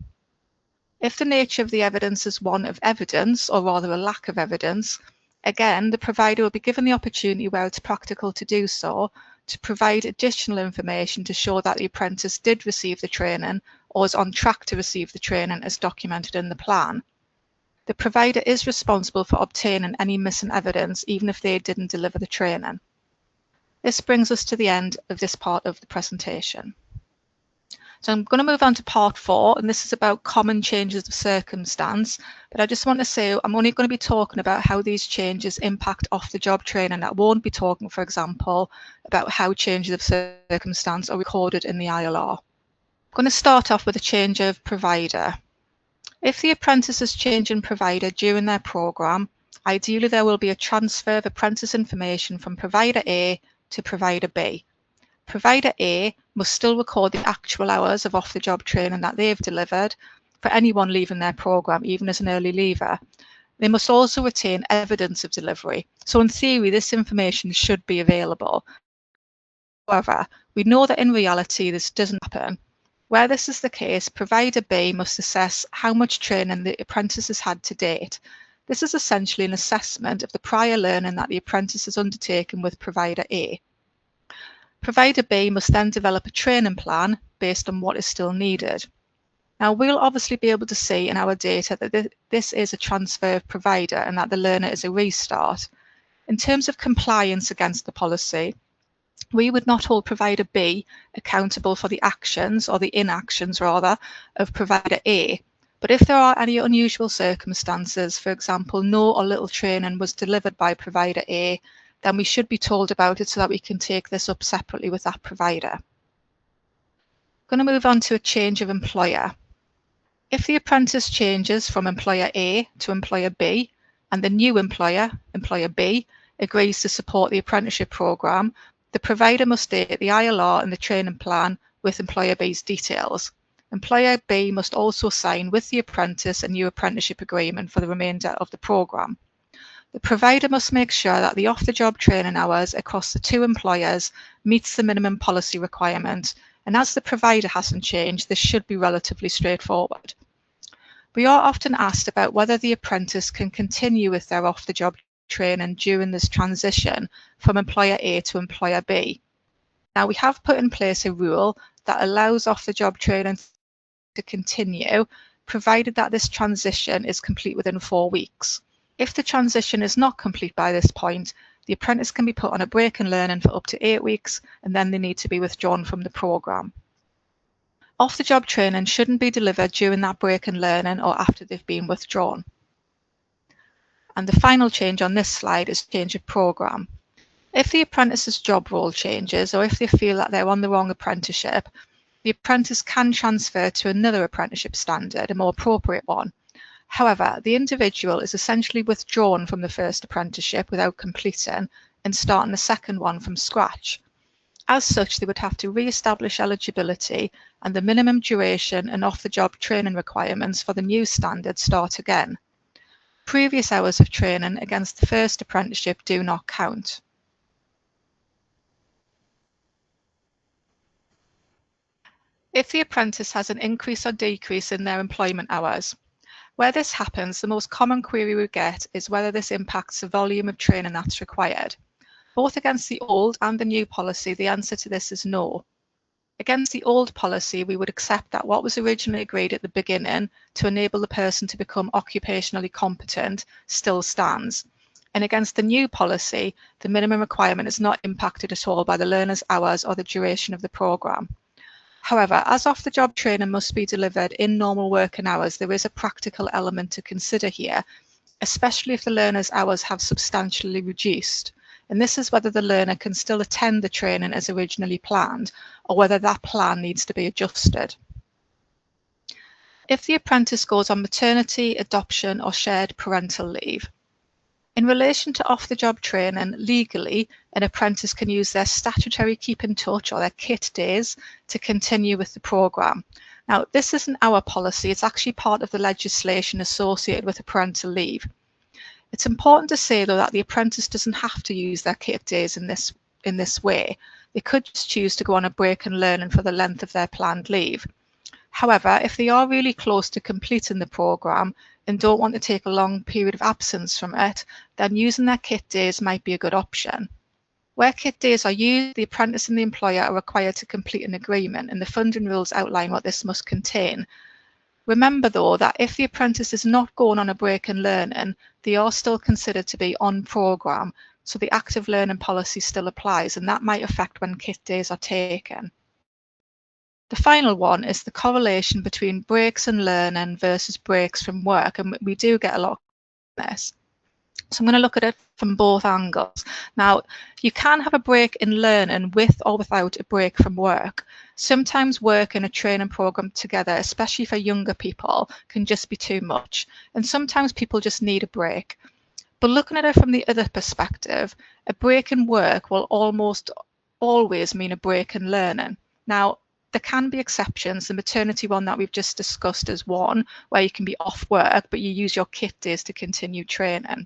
If the nature of the evidence is one of evidence, or rather a lack of evidence, again, the provider will be given the opportunity where it's practical to do so to provide additional information to show that the apprentice did receive the training or is on track to receive the training as documented in the plan. The provider is responsible for obtaining any missing evidence, even if they didn't deliver the training. This brings us to the end of this part of the presentation. So I'm going to move on to part 4, and this is about common changes of circumstance. But I just want to say I'm only going to be talking about how these changes impact off-the-job training. I won't be talking, for example, about how changes of circumstance are recorded in the ILR. I'm going to start off with a change of provider. If the apprentice is changing provider during their programme, ideally there will be a transfer of apprentice information from provider A to provider B. Provider A must still record the actual hours of off-the-job training that they've delivered for anyone leaving their programme, even as an early leaver. They must also retain evidence of delivery. So in theory, this information should be available. However, we know that in reality this doesn't happen. Where this is the case, provider B must assess how much training the apprentice has had to date. This is essentially an assessment of the prior learning that the apprentice has undertaken with provider A. Provider B must then develop a training plan based on what is still needed. Now, we'll obviously be able to see in our data that this is a transfer of provider and that the learner is a restart. In terms of compliance against the policy, we would not hold provider B accountable for the actions, or the inactions rather, of provider A. But if there are any unusual circumstances, for example, no or little training was delivered by provider A, then we should be told about it so that we can take this up separately with that provider. I'm going to move on to a change of employer. If the apprentice changes from employer A to employer B, and the new employer, employer B, agrees to support the apprenticeship programme, the provider must date the ILR and the training plan with employer B's details. Employer B must also sign with the apprentice a new apprenticeship agreement for the remainder of the programme. The provider must make sure that the off-the-job training hours across the two employers meets the minimum policy requirement, and as the provider hasn't changed, this should be relatively straightforward. We are often asked about whether the apprentice can continue with their off-the-job training during this transition from employer A to employer B. Now, we have put in place a rule that allows off-the-job training to continue, provided that this transition is complete within 4 weeks. If the transition is not complete by this point, the apprentice can be put on a break in learning for up to 8 weeks, and then they need to be withdrawn from the programme. Off-the-job training shouldn't be delivered during that break in learning or after they've been withdrawn. And the final change on this slide is change of programme. If the apprentice's job role changes, or if they feel that they're on the wrong apprenticeship, the apprentice can transfer to another apprenticeship standard, a more appropriate one. However, the individual is essentially withdrawn from the first apprenticeship without completing and starting the second one from scratch. As such, they would have to re-establish eligibility, and the minimum duration and off-the-job training requirements for the new standard start again. Previous hours of training against the first apprenticeship do not count. If the apprentice has an increase or decrease in their employment hours, where this happens, the most common query we get is whether this impacts the volume of training that's required. Both against the old and the new policy, the answer to this is no. Against the old policy, we would accept that what was originally agreed at the beginning to enable the person to become occupationally competent still stands. And against the new policy, the minimum requirement is not impacted at all by the learner's hours or the duration of the programme. However, as off-the-job training must be delivered in normal working hours, there is a practical element to consider here, especially if the learner's hours have substantially reduced. And this is whether the learner can still attend the training as originally planned, or whether that plan needs to be adjusted. If the apprentice goes on maternity, adoption, or shared parental leave. In relation to off-the-job training, legally, an apprentice can use their statutory keep in touch or their KIT days to continue with the programme. Now, this isn't our policy, it's actually part of the legislation associated with a parental leave. It's important to say, though, that the apprentice doesn't have to use their KIT days in this way. They could just choose to go on a break and learning for the length of their planned leave. However, if they are really close to completing the programme and don't want to take a long period of absence from it, then using their KIT days might be a good option. Where kit days are used, the apprentice and the employer are required to complete an agreement, and the funding rules outline what this must contain. Remember though that if the apprentice is not going on a break in learning, they are still considered to be on programme, so the active learning policy still applies, and that might affect when kit days are taken. The final one is the correlation between breaks in learning versus breaks from work, and we do get a lot of this. So I'm going to look at it from both angles. Now, you can have a break in learning with or without a break from work. Sometimes work in a training program together, especially for younger people, can just be too much. And sometimes people just need a break. But looking at it from the other perspective, a break in work will almost always mean a break in learning. Now, there can be exceptions. The maternity one that we've just discussed is one where you can be off work, but you use your kit days to continue training.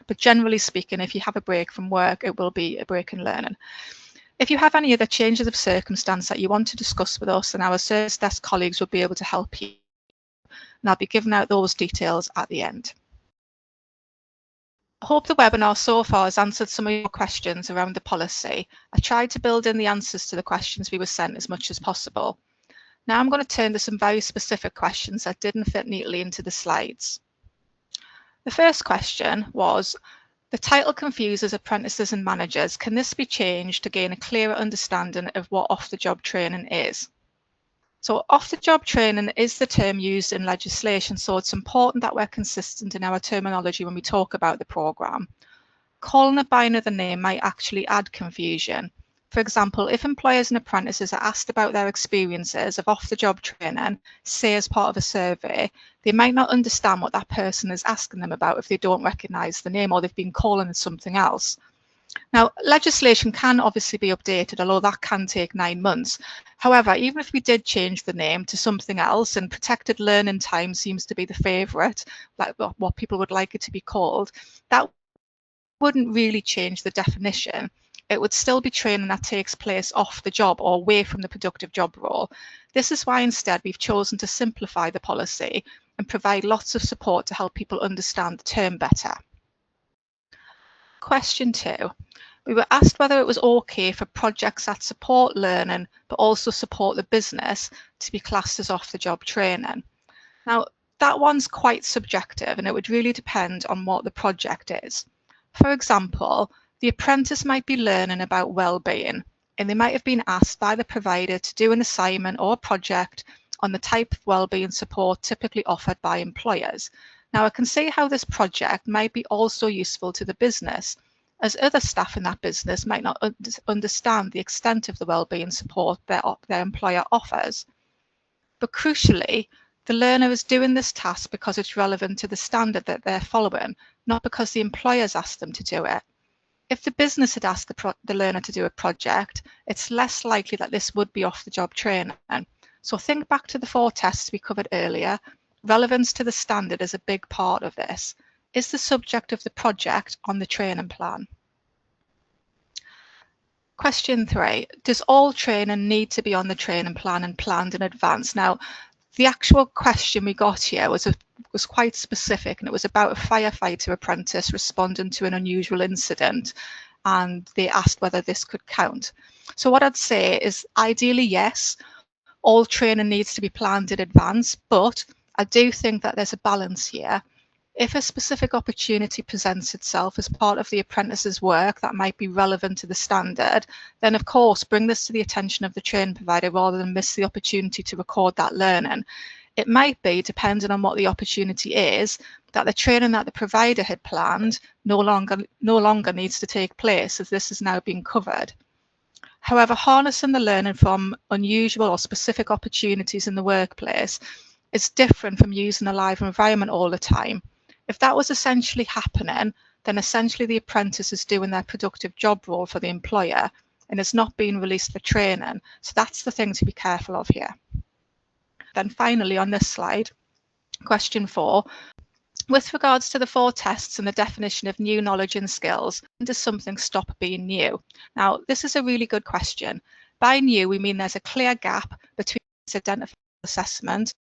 But generally speaking, if you have a break from work, it will be a break in learning. If you have any other changes of circumstance that you want to discuss with us, then our service desk colleagues will be able to help you. And I'll be giving out those details at the end. I hope the webinar so far has answered some of your questions around the policy. I tried to build in the answers to the questions we were sent as much as possible. Now I'm going to turn to some very specific questions that didn't fit neatly into the slides. The first question was, the title confuses apprentices and managers. Can this be changed to gain a clearer understanding of what off-the-job training is? So off-the-job training is the term used in legislation, so it's important that we're consistent in our terminology when we talk about the programme. Calling it by another name might actually add confusion. For example, if employers and apprentices are asked about their experiences of off-the-job training, say as part of a survey, they might not understand what that person is asking them about if they don't recognise the name or they've been calling it something else. Now, legislation can obviously be updated, although that can take 9 months. However, even if we did change the name to something else, and protected learning time seems to be the favourite, like what people would like it to be called, that wouldn't really change the definition. It would still be training that takes place off the job or away from the productive job role. This is why instead we've chosen to simplify the policy and provide lots of support to help people understand the term better. Question 2. We were asked whether it was okay for projects that support learning but also support the business to be classed as off-the-job training. Now, that one's quite subjective and it would really depend on what the project is. For example, the apprentice might be learning about well-being, and they might have been asked by the provider to do an assignment or a project on the type of well-being support typically offered by employers. Now, I can see how this project might be also useful to the business, as other staff in that business might not understand the extent of the well-being support their employer offers. But crucially, the learner is doing this task because it's relevant to the standard that they're following, not because the employer's asked them to do it. If the business had asked the learner to do a project, it's less likely that this would be off-the-job training. So think back to the 4 tests we covered earlier. Relevance to the standard is a big part of this. Is the subject of the project on the training plan? Question 3. Does all training need to be on the training plan and planned in advance? Now, the actual question we got here was quite specific, and it was about a firefighter apprentice responding to an unusual incident, and they asked whether this could count. So what I'd say is ideally yes, all training needs to be planned in advance, but I do think that there's a balance here. If a specific opportunity presents itself as part of the apprentice's work that might be relevant to the standard, then of course bring this to the attention of the training provider rather than miss the opportunity to record that learning. It might be, depending on what the opportunity is, that the training that the provider had planned no longer needs to take place, as this is now being covered. However, harnessing the learning from unusual or specific opportunities in the workplace is different from using a live environment all the time. If that was essentially happening, then essentially the apprentice is doing their productive job role for the employer and is not being released for training. So that's the thing to be careful of here. Then finally on this slide, question 4. With regards to the 4 tests and the definition of new knowledge and skills, when does something stop being new? Now, this is a really good question. By new, we mean there's a clear gap between its identified assessment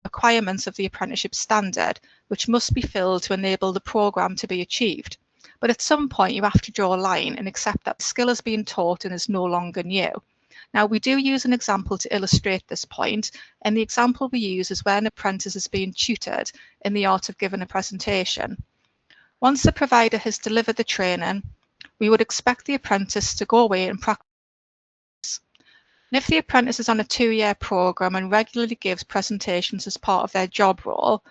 requirements of the apprenticeship standard, which must be filled to enable the programme to be achieved. But at some point you have to draw a line and accept that the skill is being taught and is no longer new. Now, we do use an example to illustrate this point, and the example we use is where an apprentice is being tutored in the art of giving a presentation. Once the provider has delivered the training, we would expect the apprentice to go away and practice. And if the apprentice is on a 2-year programme and regularly gives presentations as part of their job role,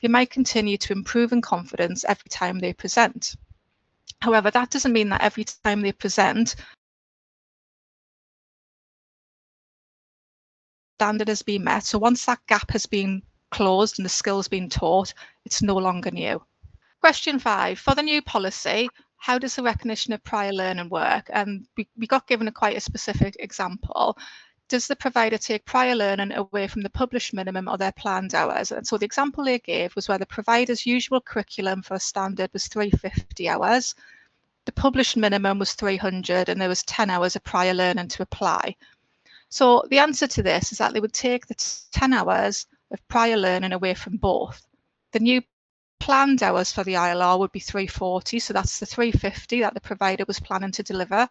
they might continue to improve in confidence every time they present. However, that doesn't mean that every time they present, standard has been met. So once that gap has been closed and the skills been taught, it's no longer new. Question 5, for the new policy, how does the recognition of prior learning work? And we got given quite a specific example. Does the provider take prior learning away from the published minimum or their planned hours? And so the example they gave was where the provider's usual curriculum for a standard was 350 hours. The published minimum was 300 and there was 10 hours of prior learning to apply. So the answer to this is that they would take the 10 hours of prior learning away from both. The new planned hours for the ILR would be 340, so that's the 350 that the provider was planning to deliver,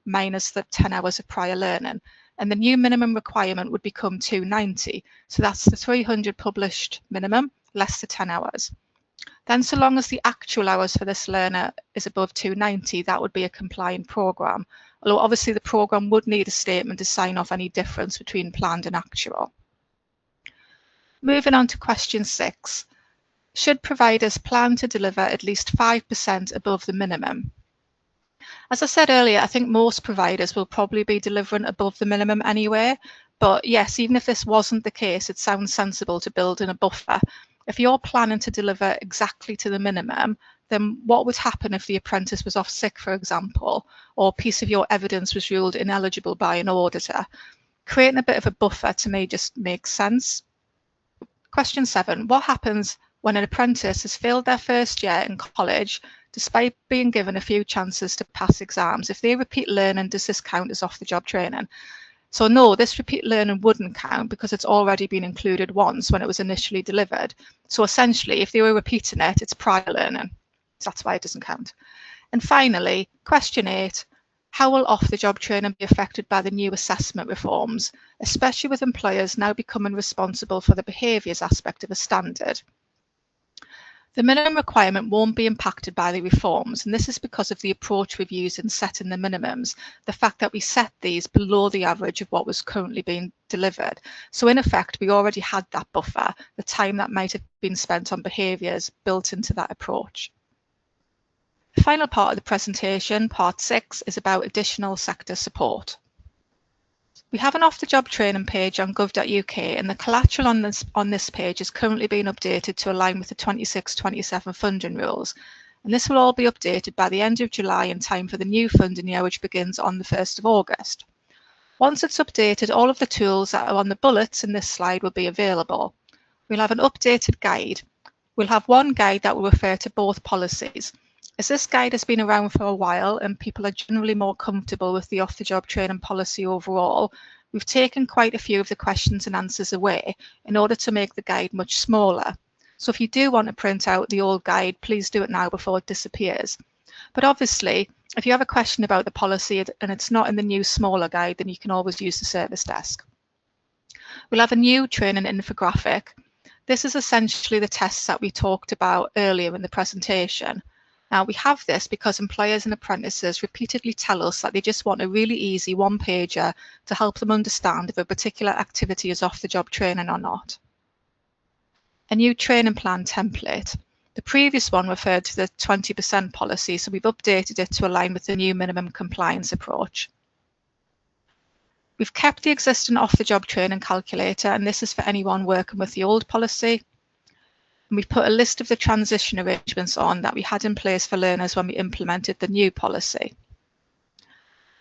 minus the 10 hours of prior learning. And the new minimum requirement would become 290, so that's the 300 published minimum, less the 10 hours. Then so long as the actual hours for this learner is above 290, that would be a compliant programme. Although obviously the programme would need a statement to sign off any difference between planned and actual. Moving on to question 6. Should providers plan to deliver at least 5% above the minimum? As I said earlier, I think most providers will probably be delivering above the minimum anyway. But yes, even if this wasn't the case, it sounds sensible to build in a buffer. If you're planning to deliver exactly to the minimum, then what would happen if the apprentice was off sick, for example, or a piece of your evidence was ruled ineligible by an auditor? Creating a bit of a buffer to me just makes sense. Question 7. What happens when an apprentice has failed their first year in college, despite being given a few chances to pass exams? If they repeat learning, does this count as off-the-job training? So no, this repeat learning wouldn't count because it's already been included once when it was initially delivered. So essentially, if they were repeating it, it's prior learning. So that's why it doesn't count. And finally, question 8, how will off-the-job training be affected by the new assessment reforms, especially with employers now becoming responsible for the behaviours aspect of a standard? The minimum requirement won't be impacted by the reforms, and this is because of the approach we've used in setting the minimums, the fact that we set these below the average of what was currently being delivered. So in effect, we already had that buffer, the time that might have been spent on behaviours built into that approach. The final part of the presentation, part 6, is about additional sector support. We have an off-the-job training page on gov.uk, and the collateral on this page is currently being updated to align with the 26-27 funding rules. And this will all be updated by the end of July in time for the new funding year, which begins on the 1st of August. Once it's updated, all of the tools that are on the bullets in this slide will be available. We'll have an updated guide. We'll have one guide that will refer to both policies. As this guide has been around for a while and people are generally more comfortable with the off-the-job training policy overall, we've taken quite a few of the questions and answers away in order to make the guide much smaller. So if you do want to print out the old guide, please do it now before it disappears. But obviously, if you have a question about the policy and it's not in the new smaller guide, then you can always use the service desk. We'll have a new training infographic. This is essentially the tests that we talked about earlier in the presentation. Now, we have this because employers and apprentices repeatedly tell us that they just want a really easy one-pager to help them understand if a particular activity is off-the-job training or not. A new training plan template. The previous one referred to the 20% policy, so we've updated it to align with the new minimum compliance approach. We've kept the existing off-the-job training calculator, and this is for anyone working with the old policy. And we've put a list of the transition arrangements on that we had in place for learners when we implemented the new policy.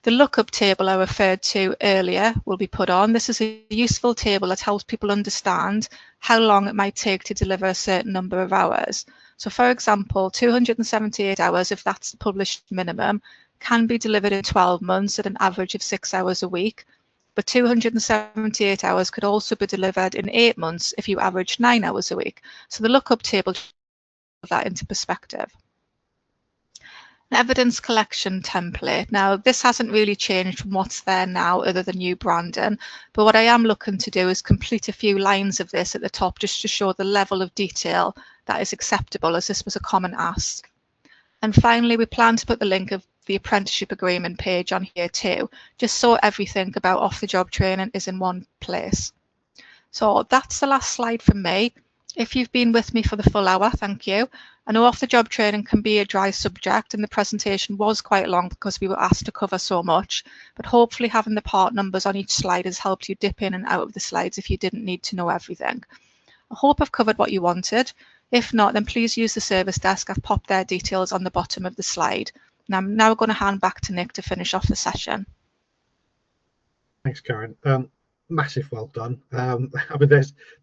The lookup table I referred to earlier will be put on. This is a useful table that helps people understand how long it might take to deliver a certain number of hours. So for example, 278 hours, if that's the published minimum, can be delivered in 12 months at an average of 6 hours a week. But 278 hours could also be delivered in 8 months if you average 9 hours a week. So the lookup table puts that into perspective. Evidence collection template. Now, this hasn't really changed from what's there now other than new branding, but what I am looking to do is complete a few lines of this at the top just to show the level of detail that is acceptable, as this was a common ask. And finally, we plan to put the link of the apprenticeship agreement page on here too, just so everything about off-the-job training is in one place. So that's the last slide from me. If you've been with me for the full hour, thank you. I know off-the-job training can be a dry subject and the presentation was quite long because we were asked to cover so much, but hopefully having the part numbers on each slide has helped you dip in and out of the slides if you didn't need to know everything. I hope I've covered what you wanted. If not, then please use the service desk. I've popped their details on the bottom of the slide. And I'm now going to hand back to Nick to finish off the session. Thanks, Karen. Massive well done. I mean,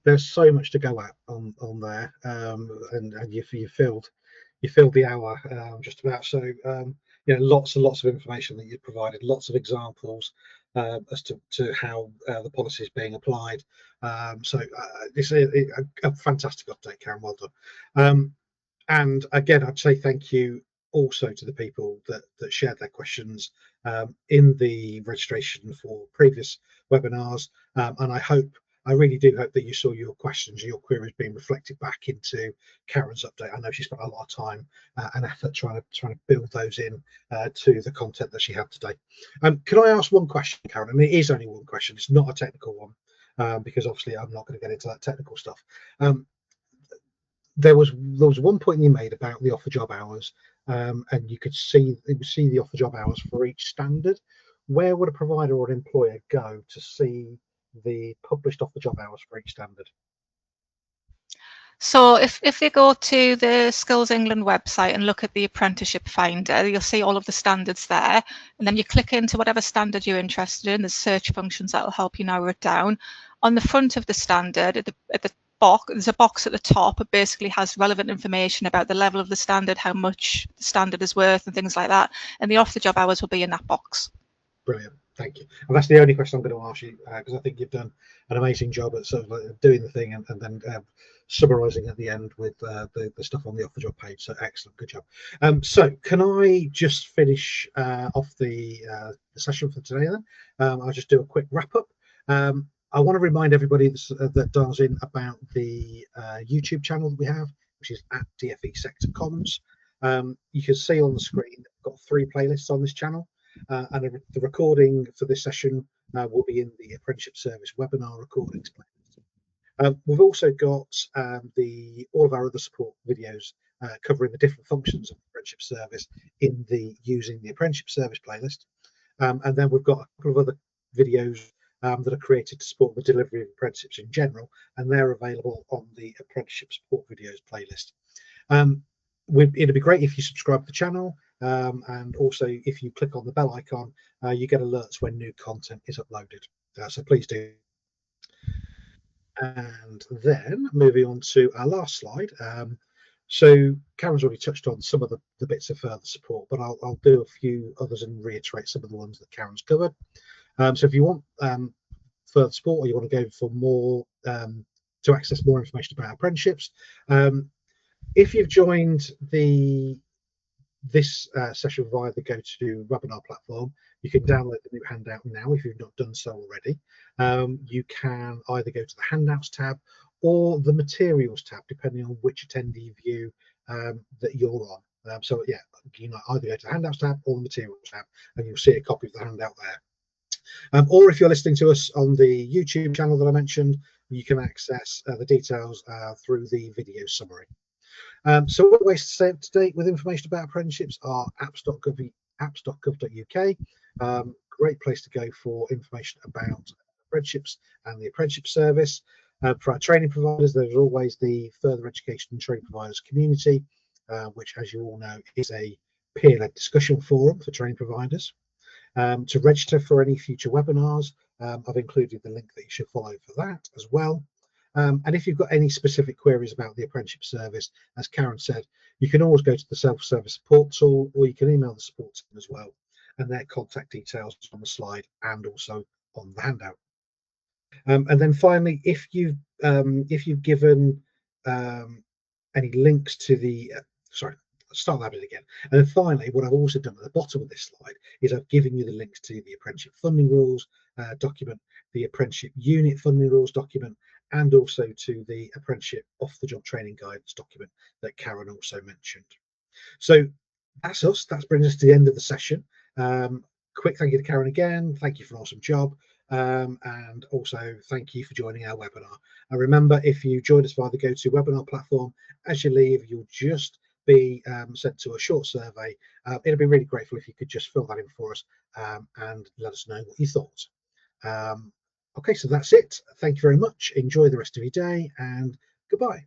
there's so much to go at on there, and you filled the hour just about. So lots and lots of information that you provided, lots of examples as to how the policy is being applied. So it's a fantastic update, Karen. Well done. And again, I'd say thank you also to the people that shared their questions in the registration for previous webinars. And I really do hope that you saw your questions, your queries being reflected back into Karen's update. I know she spent a lot of time and effort trying to build those in to the content that she had today. Can I ask one question, Karen? I mean, it is only one question. It's not a technical one because obviously I'm not going to get into that technical stuff. There was one point you made about the off-the-job hours, and you could see the off-the-job hours for each standard. Where would a provider or an employer go to see the published off-the-job hours for each standard? So if they go to the Skills England website and look at the apprenticeship finder, you'll see all of the standards there. And then you click into whatever standard you're interested in. There's search functions that will help you narrow it down. On the front of the standard, at the box, there's a box at the top that basically has relevant information about the level of the standard, how much the standard is worth and things like that. And the off-the-job hours will be in that box. Brilliant, thank you. And that's the only question I'm going to ask you because I think you've done an amazing job at sort of like doing the thing and then summarising at the end with the stuff on the off-the-job page. So excellent, good job. So can I just finish off the session for today then? I'll just do a quick wrap up. I want to remind everybody that dials in about the YouTube channel that we have, which is at DFE Sector Comms. You can see on the screen that we've got 3 playlists on this channel. And the recording for this session will be in the Apprenticeship Service webinar recordings playlist. We've also got all of our other support videos covering the different functions of the Apprenticeship Service in the Using the Apprenticeship Service playlist. And then we've got a couple of other videos that are created to support the delivery of apprenticeships in general, and they're available on the Apprenticeship Support Videos playlist. It'd be great if you subscribe to the channel. And also, if you click on the bell icon, you get alerts when new content is uploaded. So please do. And then moving on to our last slide. So Karen's already touched on some of the bits of further support, but I'll do a few others and reiterate some of the ones that Karen's covered. So if you want further support or you want to go for more to access more information about apprenticeships, if you've joined this session via the GoTo webinar platform, you can download the new handout now if you've not done so already. You can either go to the handouts tab or the materials tab, depending on which attendee view that you're on. So yeah, you can either go to the handouts tab or the materials tab, and you'll see a copy of the handout there. Or if you're listening to us on the YouTube channel that I mentioned, you can access the details through the video summary. So what ways to stay up to date with information about apprenticeships are apps.gov.uk. Great place to go for information about apprenticeships and the apprenticeship service. For our training providers, there's always the Further Education and Training Providers community, which, as you all know, is a peer-led discussion forum for training providers. To register for any future webinars, I've included the link that you should follow for that as well. And if you've got any specific queries about the apprenticeship service, as Karen said, you can always go to the self-service support tool, or you can email the support team as well, and their contact details on the slide and also on the handout. And then finally, if you've given any links to the start that bit again. And then finally, what I've also done at the bottom of this slide is I've given you the links to the apprenticeship funding rules document, the apprenticeship unit funding rules document, and also to the apprenticeship off-the-job training guidance document that Karen also mentioned. So that's us. That brings us to the end of the session. Quick thank you to Karen again. Thank you for an awesome job. And also thank you for joining our webinar. And remember, if you joined us via the GoToWebinar platform, as you leave, you'll just be sent to a short survey. It'd be really grateful if you could just fill that in for us and let us know what you thought. Okay, so that's it. Thank you very much. Enjoy the rest of your day and goodbye.